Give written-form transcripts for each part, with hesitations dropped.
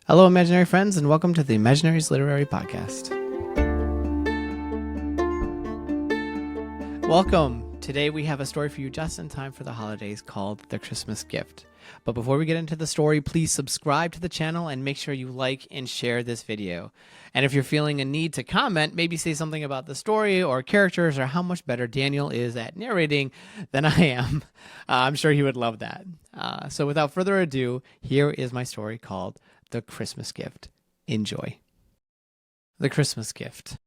Hello, imaginary friends, and welcome to the Imaginaries Literary Podcast. Welcome. Today we have a story for you just in time for the holidays called The Christmas Gift. But before we get into the story, please subscribe to the channel and make sure you like and share this video. And if you're feeling a need to comment, maybe say something about the story or characters or how much better Daniel is at narrating than I am. I'm sure he would love that. So without further ado, here is my story called The Christmas Gift. Enjoy. The Christmas Gift.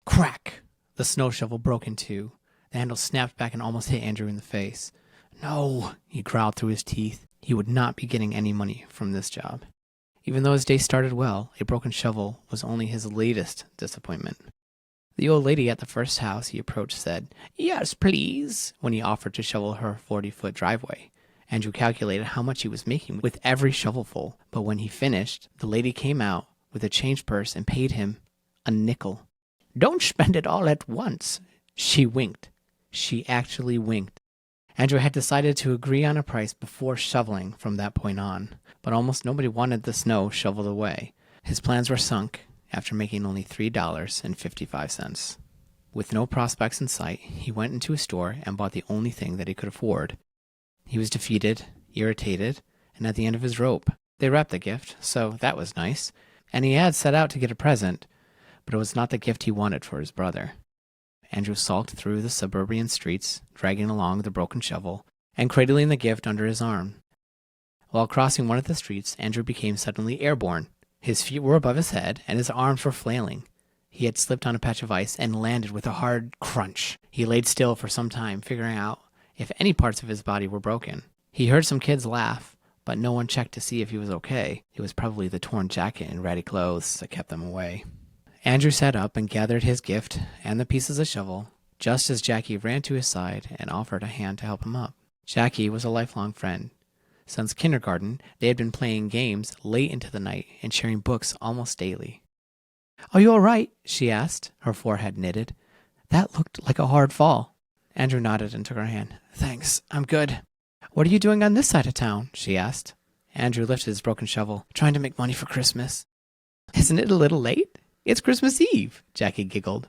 Crack! The snow shovel broke in two. The handle snapped back and almost hit Andrew in the face. No, he growled through his teeth. He would not be getting any money from this job. Even though his day started well, a broken shovel was only his latest disappointment. The old lady at the first house he approached said, "Yes, please," when he offered to shovel her 40-foot driveway. Andrew calculated how much he was making with every shovelful, but when he finished, the lady came out with a change purse and paid him a nickel. "Don't spend it all at once." She winked. She actually winked. Andrew had decided to agree on a price before shoveling from that point on, but almost nobody wanted the snow shoveled away. His plans were sunk after making only $3.55. With no prospects in sight, he went into a store and bought the only thing that he could afford. He was defeated, irritated, and at the end of his rope. They wrapped the gift, so that was nice, and he had set out to get a present, but it was not the gift he wanted for his brother. Andrew sulked through the suburban streets, dragging along the broken shovel, and cradling the gift under his arm. While crossing one of the streets, Andrew became suddenly airborne. His feet were above his head, and his arms were flailing. He had slipped on a patch of ice and landed with a hard crunch. He laid still for some time, figuring out if any parts of his body were broken. He heard some kids laugh, but no one checked to see if he was okay. It was probably the torn jacket and ratty clothes that kept them away. Andrew sat up and gathered his gift and the pieces of shovel, just as Jackie ran to his side and offered a hand to help him up. Jackie was a lifelong friend. Since kindergarten, they had been playing games late into the night and sharing books almost daily. "Are you all right?" she asked, her forehead knitted. "That looked like a hard fall." Andrew nodded and took her hand. "Thanks, I'm good." "What are you doing on this side of town?" she asked. Andrew lifted his broken shovel. "Trying to make money for Christmas." "Isn't it a little late? It's Christmas Eve," Jackie giggled,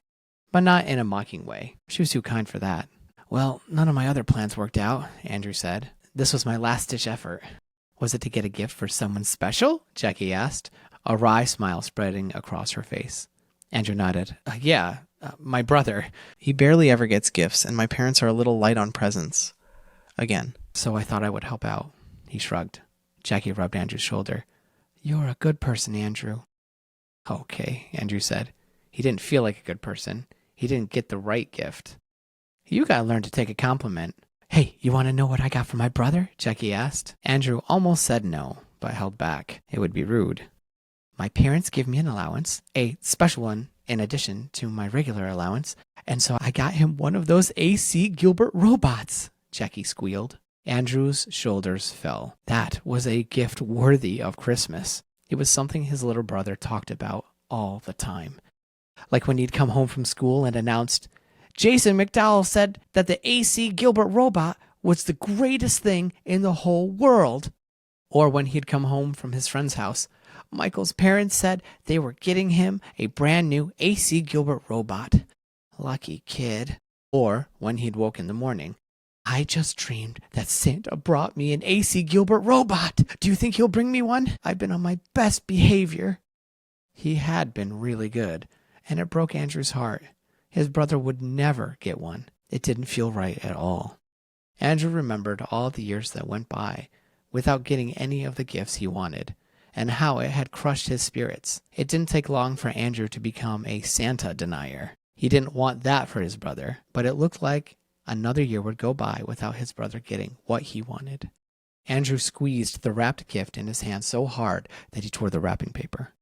but not in a mocking way. She was too kind for that. "Well, none of my other plans worked out," Andrew said. "This was my last-ditch effort." "Was it to get a gift for someone special?" Jackie asked, a wry smile spreading across her face. Andrew nodded. Yeah, my brother. He barely ever gets gifts, and my parents are a little light on presents. Again, so I thought I would help out." He shrugged. Jackie rubbed Andrew's shoulder. "You're a good person, Andrew." "Okay," Andrew said. He didn't feel like a good person. He didn't get the right gift. "You gotta learn to take a compliment." "Hey, you want to know what I got for my brother?" Jackie asked. Andrew almost said no, but held back. It would be rude. "My parents give me an allowance, a special one in addition to my regular allowance, and so I got him one of those A.C. Gilbert robots," Jackie squealed. Andrew's shoulders fell. That was a gift worthy of Christmas. It was something his little brother talked about all the time. Like when he'd come home from school and announced, "Jason McDowell said that the A.C. Gilbert robot was the greatest thing in the whole world." Or when he'd come home from his friend's house, "Michael's parents said they were getting him a brand new A.C. Gilbert robot. Lucky kid." Or when he'd woke in the morning, "I just dreamed that Santa brought me an A.C. Gilbert robot. Do you think he'll bring me one? I've been on my best behavior." He had been really good, and it broke Andrew's heart. His brother would never get one. It didn't feel right at all. Andrew remembered all the years that went by without getting any of the gifts he wanted, and how it had crushed his spirits. It didn't take long for Andrew to become a Santa denier. He didn't want that for his brother, but it looked like another year would go by without his brother getting what he wanted. Andrew squeezed the wrapped gift in his hand so hard that he tore the wrapping paper.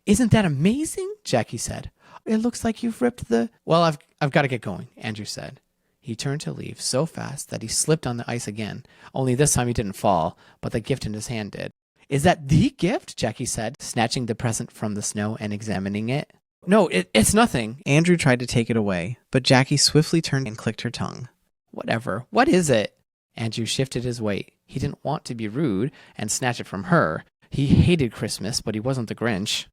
"Isn't that amazing?" Jackie said. "It looks like you've ripped the—" "Well, I've got to get going," Andrew said. He turned to leave so fast that he slipped on the ice again, only this time he didn't fall, but the gift in his hand did. "Is that the gift?" Jackie said, snatching the present from the snow and examining it. "No, it's nothing." Andrew tried to take it away, but Jackie swiftly turned and clicked her tongue. "Whatever. What is it?" Andrew shifted his weight. He didn't want to be rude and snatch it from her. He hated Christmas, but he wasn't the Grinch.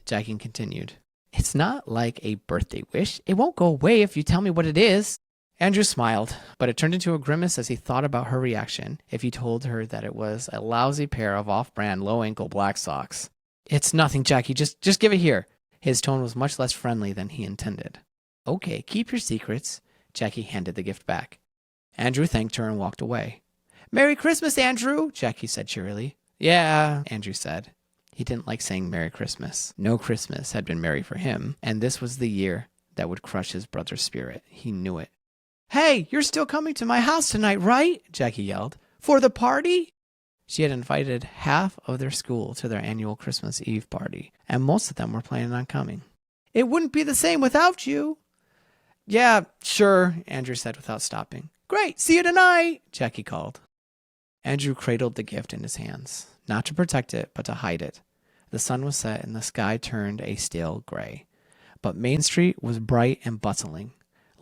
Jackie continued, "It's not like a birthday wish. It won't go away if you tell me what it is." Andrew smiled, but it turned into a grimace as he thought about her reaction if he told her that it was a lousy pair of off-brand low-ankle black socks. "It's nothing, Jackie. Just give it here." His tone was much less friendly than he intended. "Okay, keep your secrets." Jackie handed the gift back. Andrew thanked her and walked away. "Merry Christmas, Andrew," Jackie said cheerily. "Yeah," Andrew said. He didn't like saying Merry Christmas. No Christmas had been merry for him, and this was the year that would crush his brother's spirit. He knew it. "Hey, you're still coming to my house tonight, right?" Jackie yelled. "For the party?" She had invited half of their school to their annual Christmas Eve party, and most of them were planning on coming. "It wouldn't be the same without you." "Yeah, sure," Andrew said without stopping. "Great, see you tonight," Jackie called. Andrew cradled the gift in his hands, not to protect it, but to hide it. The sun was set and the sky turned a stale gray. But Main Street was bright and bustling.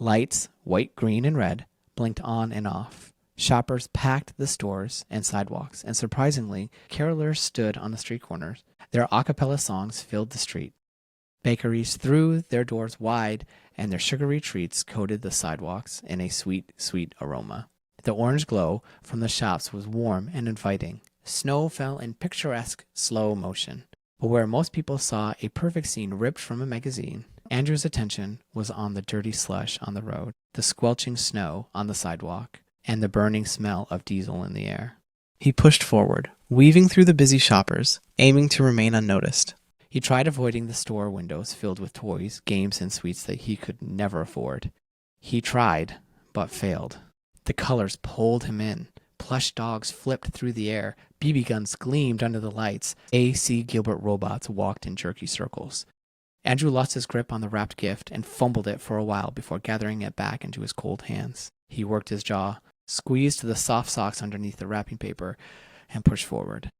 Lights, white, green, and red, blinked on and off. Shoppers packed the stores and sidewalks, and surprisingly, carolers stood on the street corners. Their a cappella songs filled the street. Bakeries threw their doors wide, and their sugary treats coated the sidewalks in a sweet, sweet aroma. The orange glow from the shops was warm and inviting. Snow fell in picturesque slow motion. But where most people saw a perfect scene ripped from a magazine, Andrew's attention was on the dirty slush on the road, the squelching snow on the sidewalk, and the burning smell of diesel in the air. He pushed forward, weaving through the busy shoppers, aiming to remain unnoticed. He tried avoiding the store windows filled with toys, games, and sweets that he could never afford. He tried, but failed. The colors pulled him in. Plush dogs flipped through the air. BB guns gleamed under the lights. A.C. Gilbert robots walked in jerky circles. Andrew lost his grip on the wrapped gift and fumbled it for a while before gathering it back into his cold hands. He worked his jaw, squeezed the soft socks underneath the wrapping paper, and pushed forward.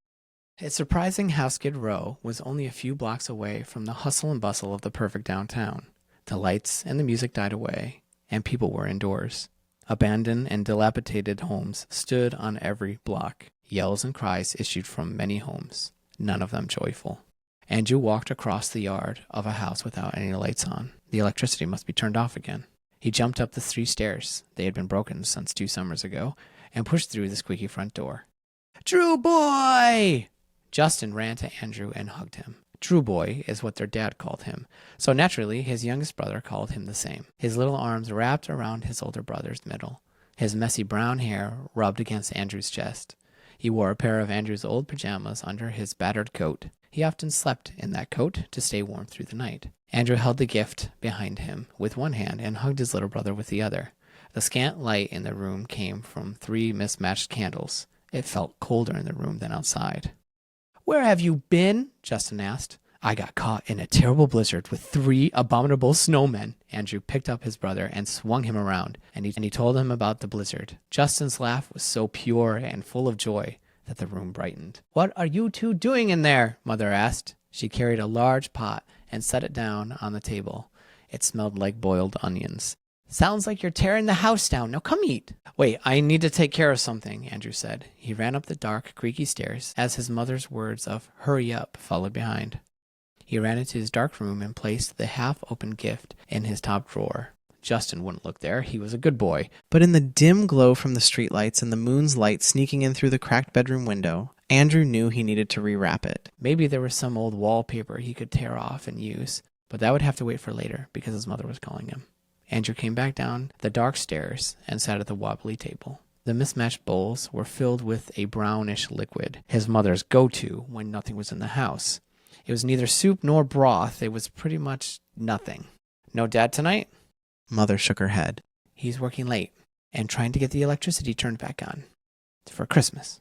It's surprising how Skid Row was only a few blocks away from the hustle and bustle of the perfect downtown. The lights and the music died away, and people were indoors. Abandoned and dilapidated homes stood on every block. Yells and cries issued from many homes, none of them joyful. Andrew walked across the yard of a house without any lights on. The electricity must be turned off again. He jumped up the 3 stairs, they had been broken since 2 summers ago, and pushed through the squeaky front door. "Drew boy!" Justin ran to Andrew and hugged him. Drew boy is what their dad called him, so naturally his youngest brother called him the same. His little arms wrapped around his older brother's middle. His messy brown hair rubbed against Andrew's chest. He wore a pair of Andrew's old pajamas under his battered coat. He often slept in that coat to stay warm through the night. Andrew held the gift behind him with one hand and hugged his little brother with the other. The scant light in the room came from 3 mismatched candles. It felt colder in the room than outside. "Where have you been?" Justin asked. "I got caught in a terrible blizzard with 3 abominable snowmen." Andrew picked up his brother and swung him around, and he told him about the blizzard. Justin's laugh was so pure and full of joy that the room brightened. "What are you 2 doing in there?" Mother asked. She carried a large pot and set it down on the table. It smelled like boiled onions. "Sounds like you're tearing the house down. Now come eat." "Wait, I need to take care of something," Andrew said. He ran up the dark, creaky stairs as his mother's words of "hurry up" followed behind. He ran into his dark room and placed the half-open gift in his top drawer. Justin wouldn't look there. He was a good boy. But in the dim glow from the streetlights and the moon's light sneaking in through the cracked bedroom window, Andrew knew he needed to rewrap it. Maybe there was some old wallpaper he could tear off and use, but that would have to wait for later because his mother was calling him. Andrew came back down the dark stairs and sat at the wobbly table. The mismatched bowls were filled with a brownish liquid, his mother's go-to when nothing was in the house. It was neither soup nor broth. It was pretty much nothing. "No dad tonight?" Mother shook her head. "He's working late and trying to get the electricity turned back on. For Christmas."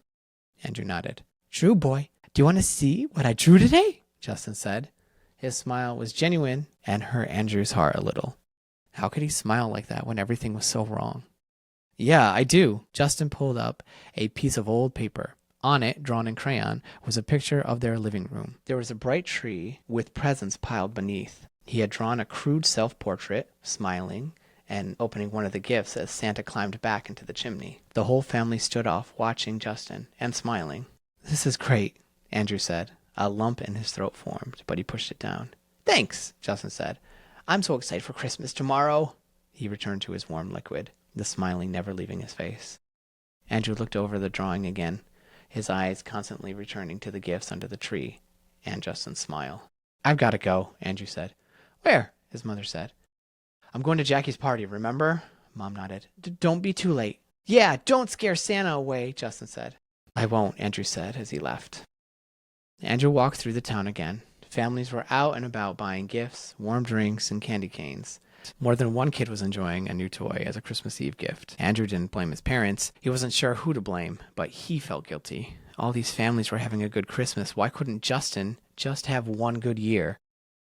Andrew nodded. "Drew boy, do you want to see what I drew today?" Justin said. His smile was genuine and hurt Andrew's heart a little. How could he smile like that when everything was so wrong? "Yeah, I do." Justin pulled up a piece of old paper. On it, drawn in crayon, was a picture of their living room. There was a bright tree with presents piled beneath. He had drawn a crude self-portrait, smiling, and opening one of the gifts as Santa climbed back into the chimney. The whole family stood off, watching Justin and smiling. "This is great. Andrew said. A lump in his throat formed, but he pushed it down. Thanks, Justin said. I'm so excited for Christmas tomorrow. He returned to his warm liquid, the smiling never leaving his face. Andrew looked over the drawing again, his eyes constantly returning to the gifts under the tree and Justin's smile. I've got to go, Andrew said. Where? His mother said. I'm going to Jackie's party, remember? Mom nodded. Don't be too late. Yeah, don't scare Santa away, Justin said. I won't, Andrew said as he left. Andrew walked through the town again. Families were out and about buying gifts, warm drinks, and candy canes. More than one kid was enjoying a new toy as a Christmas Eve gift. Andrew didn't blame his parents. He wasn't sure who to blame, but he felt guilty. All these families were having a good Christmas. Why couldn't Justin just have one good year?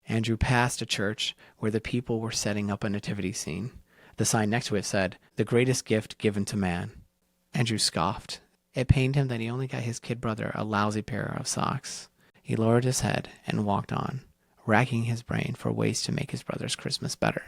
Andrew passed a church where the people were setting up a nativity scene. The sign next to it said, "The greatest gift given to man." Andrew scoffed. It pained him that he only got his kid brother a lousy pair of socks. He lowered his head and walked on, racking his brain for ways to make his brother's Christmas better.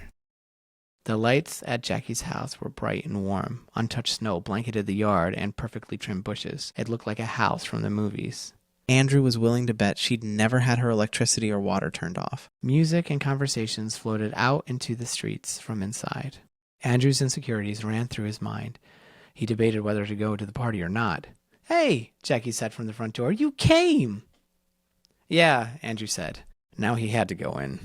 The lights at Jackie's house were bright and warm. Untouched snow blanketed the yard and perfectly trimmed bushes. It looked like a house from the movies. Andrew was willing to bet she'd never had her electricity or water turned off. Music and conversations floated out into the streets from inside. Andrew's insecurities ran through his mind. He debated whether to go to the party or not. Hey, Jackie said from the front door, you came! Yeah, Andrew said. Now he had to go in.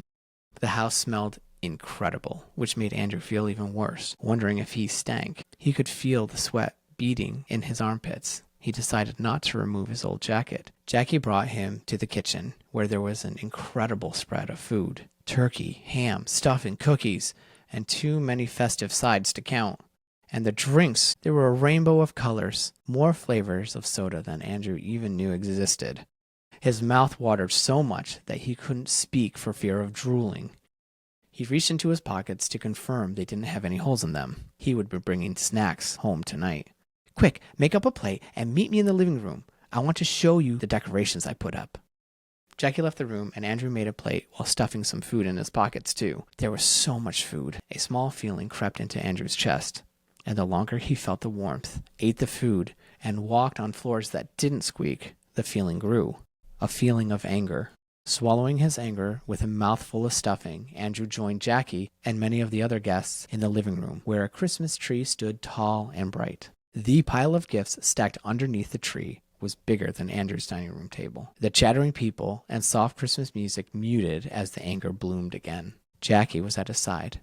The house smelled incredible, which made Andrew feel even worse, wondering if he stank. He could feel the sweat beading in his armpits. He decided not to remove his old jacket. Jackie brought him to the kitchen, where there was an incredible spread of food. Turkey, ham, stuffing, cookies, and too many festive sides to count. And the drinks, there were a rainbow of colors, more flavors of soda than Andrew even knew existed. His mouth watered so much that he couldn't speak for fear of drooling. He reached into his pockets to confirm they didn't have any holes in them. He would be bringing snacks home tonight. Quick, make up a plate and meet me in the living room. I want to show you the decorations I put up. Jackie left the room and Andrew made a plate while stuffing some food in his pockets too. There was so much food. A small feeling crept into Andrew's chest. And the longer he felt the warmth, ate the food, and walked on floors that didn't squeak, the feeling grew. A feeling of anger. Swallowing his anger with a mouthful of stuffing, Andrew joined Jackie and many of the other guests in the living room, where a Christmas tree stood tall and bright. The pile of gifts stacked underneath the tree was bigger than Andrew's dining room table. The chattering people and soft Christmas music muted as the anger bloomed again. Jackie was at his side.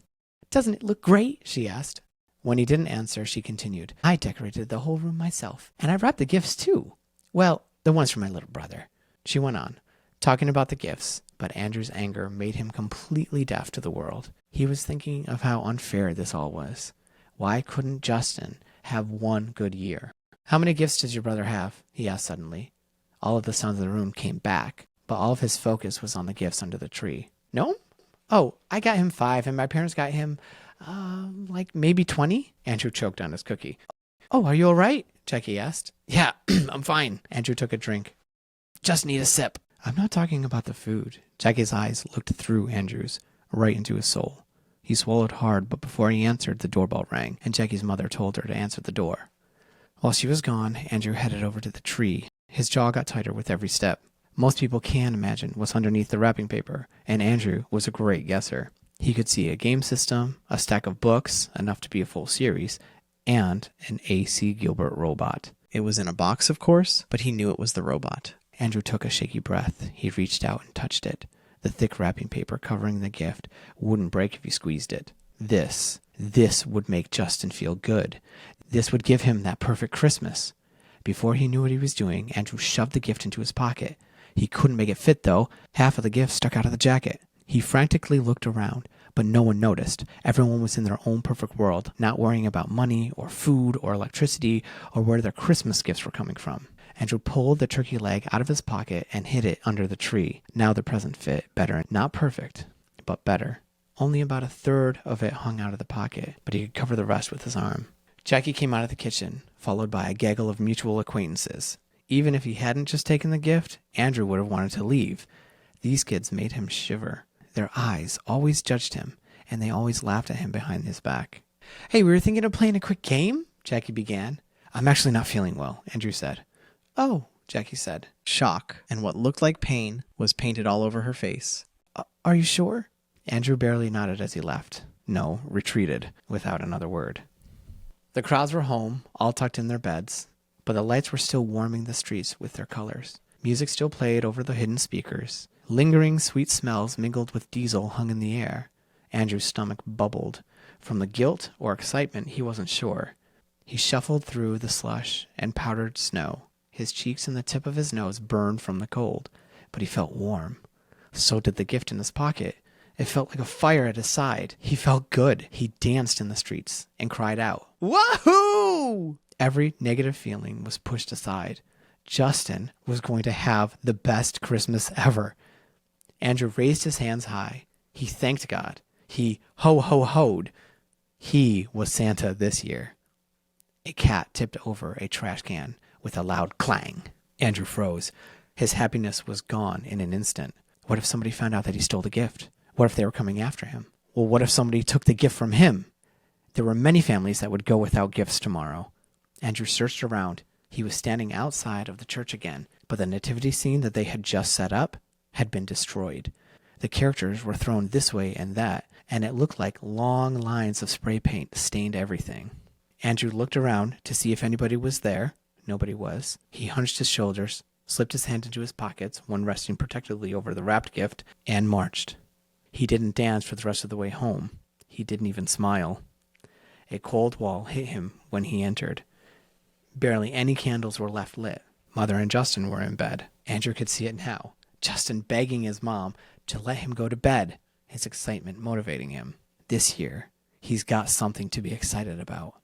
Doesn't it look great? She asked. When he didn't answer, she continued, I decorated the whole room myself, and I wrapped the gifts too. Well, the ones for my little brother. She went on, talking about the gifts, but Andrew's anger made him completely deaf to the world. He was thinking of how unfair this all was. Why couldn't Justin have one good year? How many gifts does your brother have? He asked suddenly. All of the sounds of the room came back, but all of his focus was on the gifts under the tree. No? Oh, I got him 5, and my parents got him, like maybe 20? Andrew choked on his cookie. Oh, are you all right? Jackie asked. Yeah, I'm fine. Andrew took a drink. Just need a sip. I'm not talking about the food. Jackie's eyes looked through Andrew's, right into his soul. He swallowed hard, but before he answered, the doorbell rang, and Jackie's mother told her to answer the door. While she was gone, Andrew headed over to the tree. His jaw got tighter with every step. Most people can imagine what's underneath the wrapping paper, and Andrew was a great guesser. He could see a game system, a stack of books, enough to be a full series, and an A.C. Gilbert robot. It was in a box, of course, but he knew it was the robot. Andrew took a shaky breath. He reached out and touched it. The thick wrapping paper covering the gift wouldn't break if he squeezed it. This would make Justin feel good. This would give him that perfect Christmas. Before he knew what he was doing, Andrew shoved the gift into his pocket. He couldn't make it fit, though. Half of the gift stuck out of the jacket. He frantically looked around, but no one noticed. Everyone was in their own perfect world, not worrying about money or food or electricity or where their Christmas gifts were coming from. Andrew pulled the turkey leg out of his pocket and hid it under the tree. Now the present fit better. Not perfect, but better. Only about a third of it hung out of the pocket, but he could cover the rest with his arm. Jackie came out of the kitchen, followed by a gaggle of mutual acquaintances. Even if he hadn't just taken the gift, Andrew would have wanted to leave. These kids made him shiver. Their eyes always judged him, and they always laughed at him behind his back. Hey, we were thinking of playing a quick game, Jackie began. I'm actually not feeling well, Andrew said. Oh, Jackie said. Shock and what looked like pain was painted all over her face. Are you sure? Andrew barely nodded as he left. No, retreated, without another word. The crowds were home, all tucked in their beds, but the lights were still warming the streets with their colors. Music still played over the hidden speakers. Lingering sweet smells mingled with diesel hung in the air. Andrew's stomach bubbled. From the guilt or excitement, he wasn't sure. He shuffled through the slush and powdered snow. His cheeks and the tip of his nose burned from the cold, but he felt warm. So did the gift in his pocket. It felt like a fire at his side. He felt good. He danced in the streets and cried out, "Wahoo!" Every negative feeling was pushed aside. Justin was going to have the best Christmas ever. Andrew raised his hands high. He thanked God. He ho-ho-hoed. He was Santa this year. A cat tipped over a trash can with a loud clang. Andrew froze. His happiness was gone in an instant. What if somebody found out that he stole the gift? What if they were coming after him? Well, what if somebody took the gift from him? There were many families that would go without gifts tomorrow. Andrew searched around. He was standing outside of the church again, but the nativity scene that they had just set up had been destroyed. The characters were thrown this way and that, and it looked like long lines of spray paint stained everything. Andrew looked around to see if anybody was there. Nobody was. He hunched his shoulders, slipped his hand into his pockets, one resting protectively over the wrapped gift, and marched. He didn't dance for the rest of the way home. He didn't even smile. A cold wall hit him when he entered. Barely any candles were left lit. Mother and Justin were in bed. Andrew could see it now. Justin begging his mom to let him go to bed, his excitement motivating him. This year, he's got something to be excited about.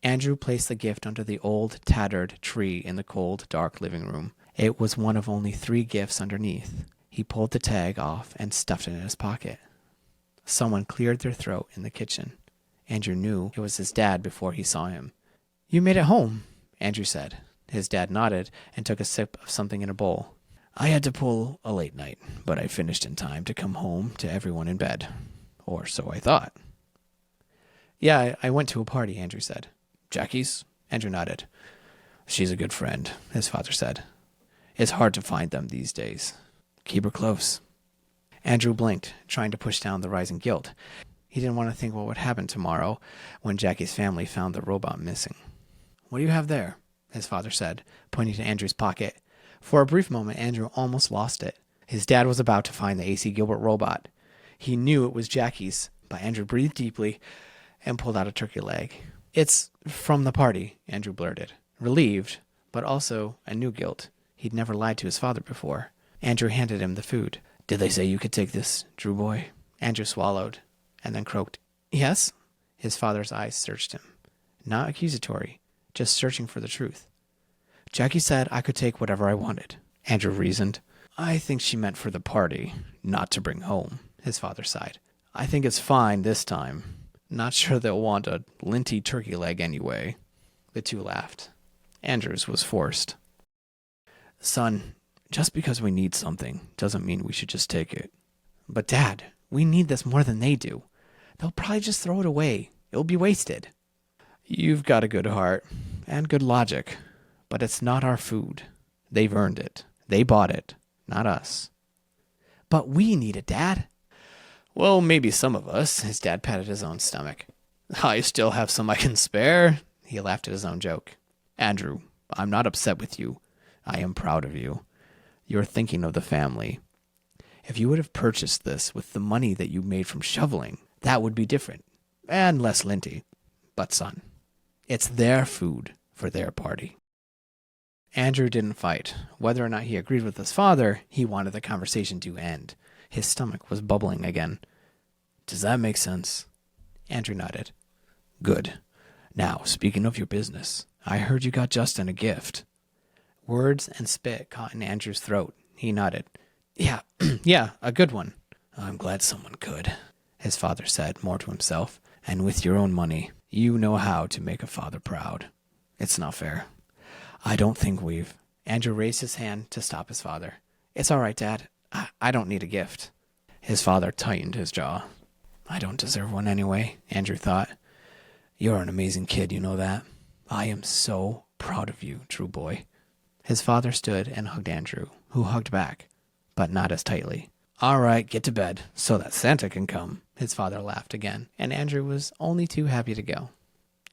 Andrew placed the gift under the old, tattered tree in the cold, dark living room. It was one of only 3 gifts underneath. He pulled the tag off and stuffed it in his pocket. Someone cleared their throat in the kitchen. Andrew knew it was his dad before he saw him. "You made it home," Andrew said. His dad nodded and took a sip of something in a bowl. "I had to pull a late night, but I finished in time to come home to everyone in bed. Or so I thought." "Yeah, I went to a party," Andrew said. "Jackie's?" Andrew nodded. "She's a good friend," his father said. "It's hard to find them these days. Keep her close." Andrew blinked, trying to push down the rising guilt. He didn't want to think what would happen tomorrow when Jackie's family found the robot missing. "What do you have there?" his father said, pointing to Andrew's pocket. For a brief moment, Andrew almost lost it. His dad was about to find the A.C. Gilbert robot. He knew it was Jackie's, but Andrew breathed deeply and pulled out a turkey leg. "It's from the party," Andrew blurted, relieved, but also a new guilt. He'd never lied to his father before. Andrew handed him the food. "Did they say you could take this, Drew boy?" Andrew swallowed and then croaked, "Yes?" His father's eyes searched him. Not accusatory, just searching for the truth. "Jackie said I could take whatever I wanted," Andrew reasoned. "I think she meant for the party, not to bring home," his father sighed. "I think it's fine this time. Not sure they'll want a linty turkey leg anyway." The two laughed. Andrew's was forced. "Son, just because we need something doesn't mean we should just take it." "But Dad, we need this more than they do. They'll probably just throw it away. It'll be wasted." "You've got a good heart and good logic, but it's not our food. They've earned it. They bought it, not us." "But we need it, Dad." "Well, maybe some of us," his dad patted his own stomach. "I still have some I can spare." He laughed at his own joke. "Andrew, I'm not upset with you. I am proud of you. You're thinking of the family. If you would have purchased this with the money that you made from shoveling, that would be different, and less linty. But son, it's their food for their party." Andrew didn't fight. Whether or not he agreed with his father, he wanted the conversation to end. His stomach was bubbling again. "Does that make sense?" Andrew nodded. "Good. Now, speaking of your business, I heard you got Justin a gift." Words and spit caught in Andrew's throat. He nodded. Yeah, a good one." "I'm glad someone could," his father said, more to himself. "And with your own money, you know how to make a father proud. It's not fair. I don't think we've..." Andrew raised his hand to stop his father. "It's all right, Dad. I don't need a gift." His father tightened his jaw. "I don't deserve one anyway," Andrew thought. "You're an amazing kid, you know that. I am so proud of you, Drew boy." His father stood and hugged Andrew, who hugged back, but not as tightly. "All right, get to bed, so that Santa can come." His father laughed again, and Andrew was only too happy to go.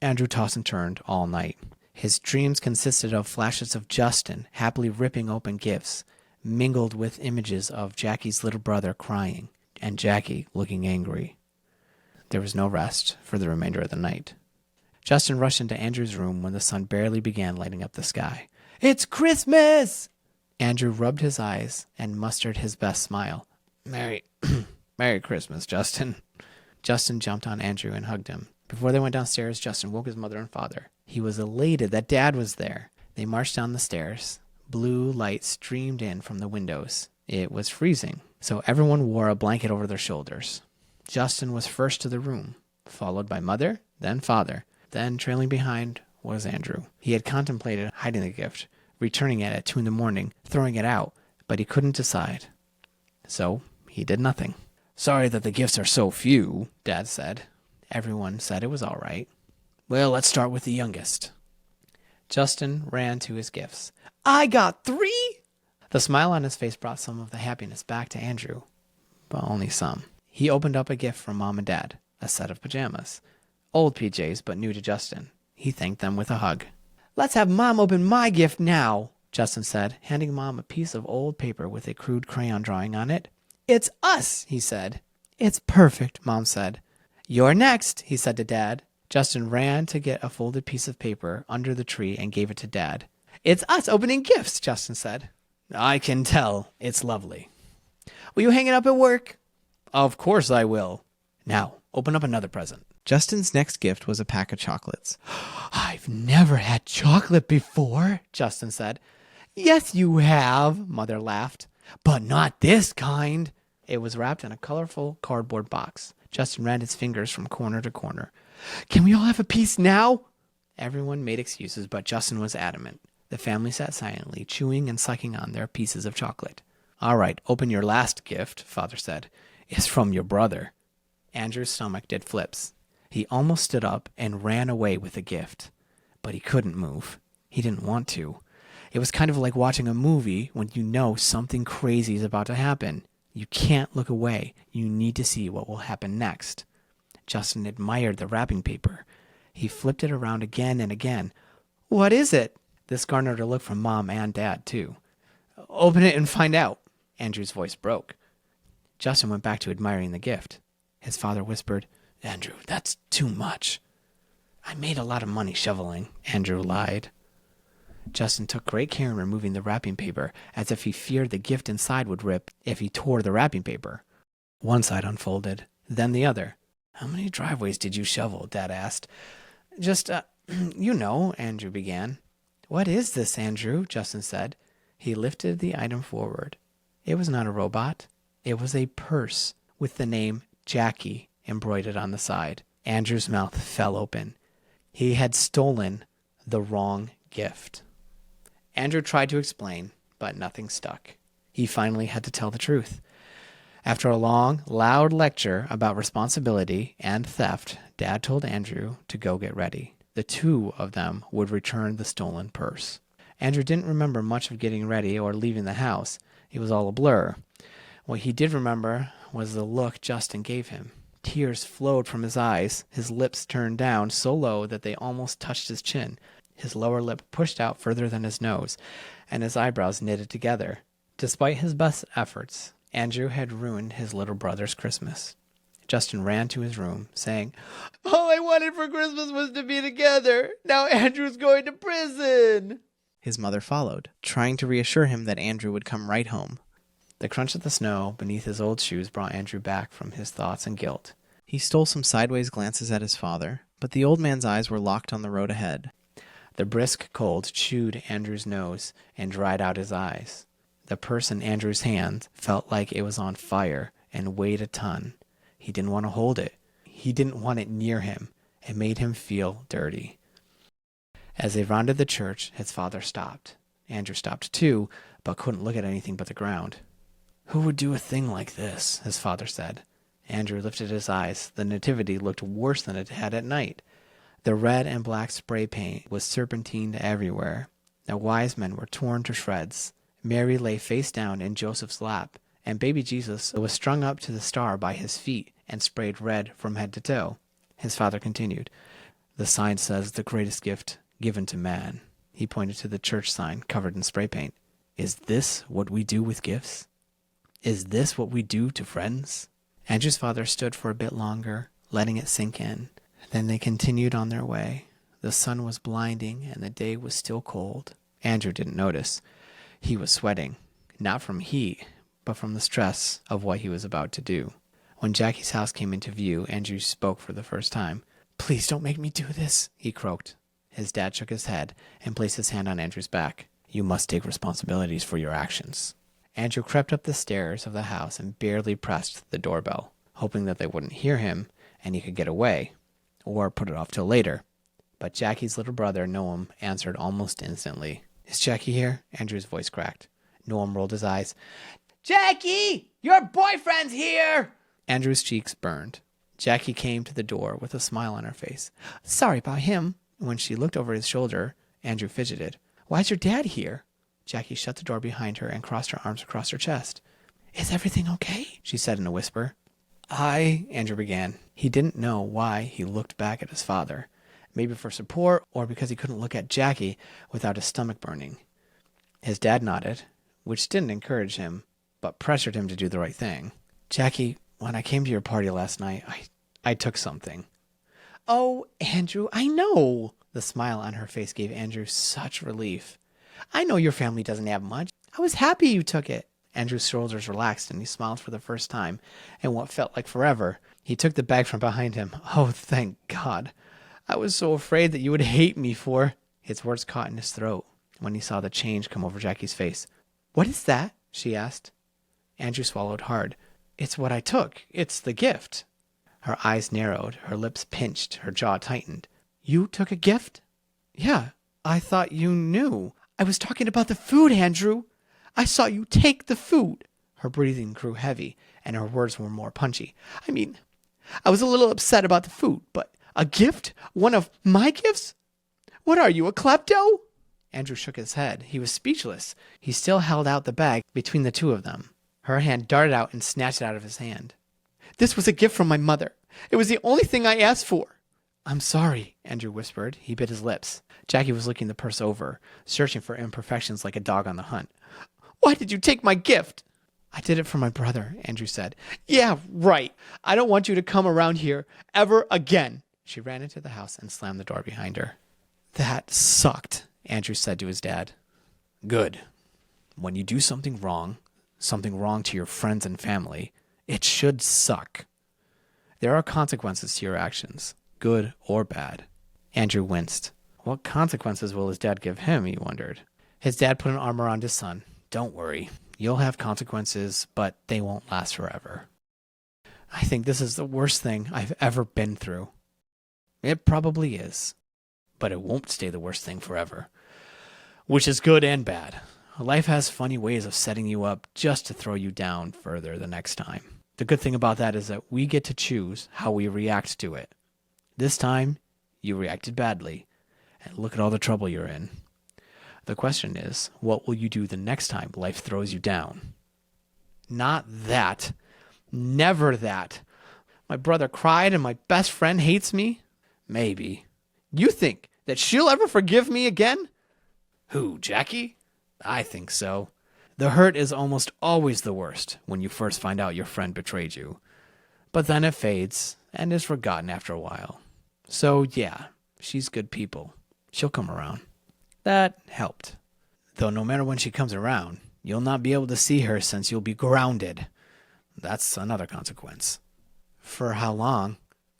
Andrew tossed and turned all night. His dreams consisted of flashes of Justin happily ripping open gifts, mingled with images of Jackie's little brother crying, and Jackie looking angry. There was no rest for the remainder of the night. Justin rushed into Andrew's room when the sun barely began lighting up the sky. "It's Christmas!" Andrew rubbed his eyes and mustered his best smile. Merry Christmas, Justin." Justin jumped on Andrew and hugged him. Before they went downstairs, Justin woke his mother and father. He was elated that Dad was there. They marched down the stairs. Blue light streamed in from the windows. It was freezing, so everyone wore a blanket over their shoulders. Justin was first to the room, followed by Mother, then Father. Then, trailing behind, was Andrew. He had contemplated hiding the gift, returning it at 2 a.m, throwing it out, but he couldn't decide. So, he did nothing. "Sorry that the gifts are so few," Dad said. Everyone said it was all right. "Well, let's start with the youngest." Justin ran to his gifts. "I got 3!" The smile on his face brought some of the happiness back to Andrew, but only some. He opened up a gift from Mom and Dad, a set of pajamas. Old PJs, but new to Justin. He thanked them with a hug. "Let's have Mom open my gift now," Justin said, handing Mom a piece of old paper with a crude crayon drawing on it. "It's us," he said. "It's perfect," Mom said. "You're next," he said to Dad. Justin ran to get a folded piece of paper under the tree and gave it to Dad. "It's us opening gifts," Justin said. "I can tell. It's lovely." "Will you hang it up at work?" "Of course I will. Now, open up another present." Justin's next gift was a pack of chocolates. "I've never had chocolate before," Justin said. "Yes, you have," Mother laughed. "But not this kind." It was wrapped in a colorful cardboard box. Justin ran his fingers from corner to corner. "Can we all have a piece now?" Everyone made excuses, but Justin was adamant. The family sat silently, chewing and sucking on their pieces of chocolate. "All right, open your last gift," Father said. "It's from your brother." Andrew's stomach did flips. He almost stood up and ran away with the gift. But he couldn't move. He didn't want to. It was kind of like watching a movie when you know something crazy is about to happen. You can't look away. You need to see what will happen next. Justin admired the wrapping paper. He flipped it around again and again. "What is it?" This garnered a look from Mom and Dad, too. "Open it and find out." Andrew's voice broke. Justin went back to admiring the gift. His father whispered, "Andrew, that's too much." "I made a lot of money shoveling," Andrew lied. Justin took great care in removing the wrapping paper, as if he feared the gift inside would rip if he tore the wrapping paper. One side unfolded, then the other. "How many driveways did you shovel?" Dad asked. Just, Andrew began. "What is this, Andrew?" Justin said. He lifted the item forward. It was not a robot. It was a purse with the name Jackie embroidered on the side. Andrew's mouth fell open. He had stolen the wrong gift. Andrew tried to explain, but nothing stuck. He finally had to tell the truth. After a long, loud lecture about responsibility and theft, Dad told Andrew to go get ready. The two of them would return the stolen purse. Andrew didn't remember much of getting ready or leaving the house. It was all a blur. What he did remember was the look Justin gave him. Tears flowed from his eyes, his lips turned down so low that they almost touched his chin. His lower lip pushed out further than his nose, and his eyebrows knitted together. Despite his best efforts, Andrew had ruined his little brother's Christmas. Justin ran to his room, saying, "All I wanted for Christmas was to be together. Now Andrew's going to prison." His mother followed, trying to reassure him that Andrew would come right home. The crunch of the snow beneath his old shoes brought Andrew back from his thoughts and guilt. He stole some sideways glances at his father, but the old man's eyes were locked on the road ahead. The brisk cold chewed Andrew's nose and dried out his eyes. The purse in Andrew's hand felt like it was on fire and weighed a ton. He didn't want to hold it. He didn't want it near him. It made him feel dirty. As they rounded the church, his father stopped. Andrew stopped too, but couldn't look at anything but the ground. "Who would do a thing like this?" his father said. Andrew lifted his eyes. The nativity looked worse than it had at night. The red and black spray paint was serpentined everywhere. The wise men were torn to shreds. Mary lay face down in Joseph's lap, and baby Jesus was strung up to the star by his feet and sprayed red from head to toe. His father continued, "The sign says the greatest gift given to man." He pointed to the church sign covered in spray paint. "Is this what we do with gifts? Is this what we do to friends?" Andrew's father stood for a bit longer, letting it sink in. Then they continued on their way. The sun was blinding and the day was still cold. Andrew didn't notice. He was sweating, not from heat, but from the stress of what he was about to do. When Jackie's house came into view, Andrew spoke for the first time. "Please don't make me do this," he croaked. His dad shook his head and placed his hand on Andrew's back. "You must take responsibilities for your actions." Andrew crept up the stairs of the house and barely pressed the doorbell, hoping that they wouldn't hear him and he could get away, or put it off till later. But Jackie's little brother, Noam, answered almost instantly. "Is Jackie here?" Andrew's voice cracked. Noam rolled his eyes. "Jackie, your boyfriend's here!" Andrew's cheeks burned. Jackie came to the door with a smile on her face. "Sorry about him." When she looked over his shoulder, Andrew fidgeted. "Why's your dad here?" Jackie shut the door behind her and crossed her arms across her chest. "Is everything okay?" she said in a whisper. Andrew began. He didn't know why he looked back at his father. Maybe for support, or because he couldn't look at Jackie without his stomach burning. His dad nodded, which didn't encourage him, but pressured him to do the right thing. "Jackie, when I came to your party last night, I took something." "Oh, Andrew, I know." The smile on her face gave Andrew such relief. "I know your family doesn't have much. I was happy you took it." Andrew's shoulders relaxed and he smiled for the first time in what felt like forever. He took the bag from behind him. "Oh, thank God. I was so afraid that you would hate me for—" His words caught in his throat when he saw the change come over Jackie's face. "What is that?" she asked. Andrew swallowed hard. "It's what I took. It's the gift." Her eyes narrowed, her lips pinched, her jaw tightened. "You took a gift?" "Yeah, I thought you knew." "I was talking about the food, Andrew. I saw you take the food." Her breathing grew heavy, and her words were more punchy. I was a little upset about the food, but a gift? One of my gifts? What are you, a klepto?" Andrew shook his head. He was speechless. He still held out the bag between the two of them. Her hand darted out and snatched it out of his hand. "This was a gift from my mother. It was the only thing I asked for." "I'm sorry," Andrew whispered. He bit his lips. Jackie was looking the purse over, searching for imperfections like a dog on the hunt. "Why did you take my gift?" "I did it for my brother," Andrew said. "Yeah, right. I don't want you to come around here ever again." She ran into the house and slammed the door behind her. "That sucked," Andrew said to his dad. "Good. When you do something wrong to your friends and family, it should suck. There are consequences to your actions, good or bad." Andrew winced. What consequences will his dad give him, he wondered. His dad put an arm around his son. "Don't worry. You'll have consequences, but they won't last forever." "I think this is the worst thing I've ever been through." "It probably is, but it won't stay the worst thing forever, which is good and bad. Life has funny ways of setting you up just to throw you down further the next time. The good thing about that is that we get to choose how we react to it. This time, you reacted badly, and look at all the trouble you're in. The question is, what will you do the next time life throws you down?" "Not that. Never that. My brother cried and my best friend hates me." "Maybe." "You think that she'll ever forgive me again?" "Who, Jackie?" "I think so. The hurt is almost always the worst when you first find out your friend betrayed you. But then it fades and is forgotten after a while. So yeah, she's good people. She'll come around." That helped. "Though no matter when she comes around, you'll not be able to see her since you'll be grounded. That's another consequence." "For how long?"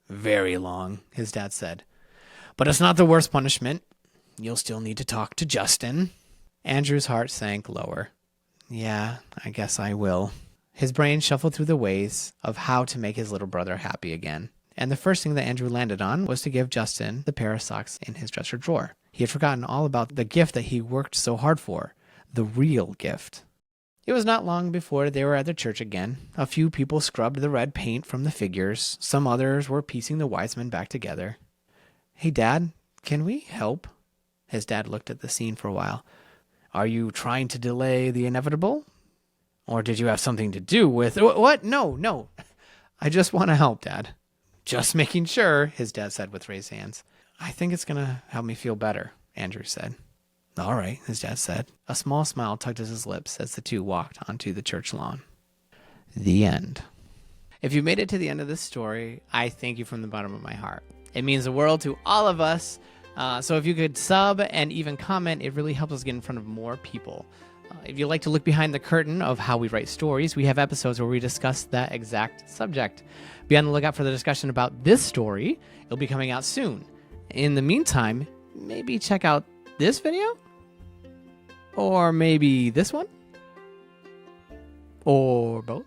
"Very long," his dad said. "But it's not the worst punishment. You'll still need to talk to Justin." Andrew's heart sank lower. "Yeah, I guess I will." His brain shuffled through the ways of how to make his little brother happy again. And the first thing that Andrew landed on was to give Justin the pair of socks in his dresser drawer. He had forgotten all about the gift that he worked so hard for, the real gift. It was not long before they were at the church again. A few people scrubbed the red paint from the figures. Some others were piecing the wise men back together. "Hey, Dad, can we help?" His dad looked at the scene for a while. Are you trying to delay the inevitable? Or did you have something to do with... What? No. I just want to help, Dad. Just making sure, his dad said with raised hands. I think it's going to help me feel better, Andrew said. All right, his dad said. A small smile tugged at his lips as the two walked onto the church lawn. The end. If you made it to the end of this story, I thank you from the bottom of my heart. It means the world to all of us. So if you could sub and even comment, it really helps us get in front of more people. If you'd like to look behind the curtain of how we write stories, we have episodes where we discuss that exact subject. Be on the lookout for the discussion about this story. It'll be coming out soon. In the meantime, maybe check out this video? Or maybe this one? Or both?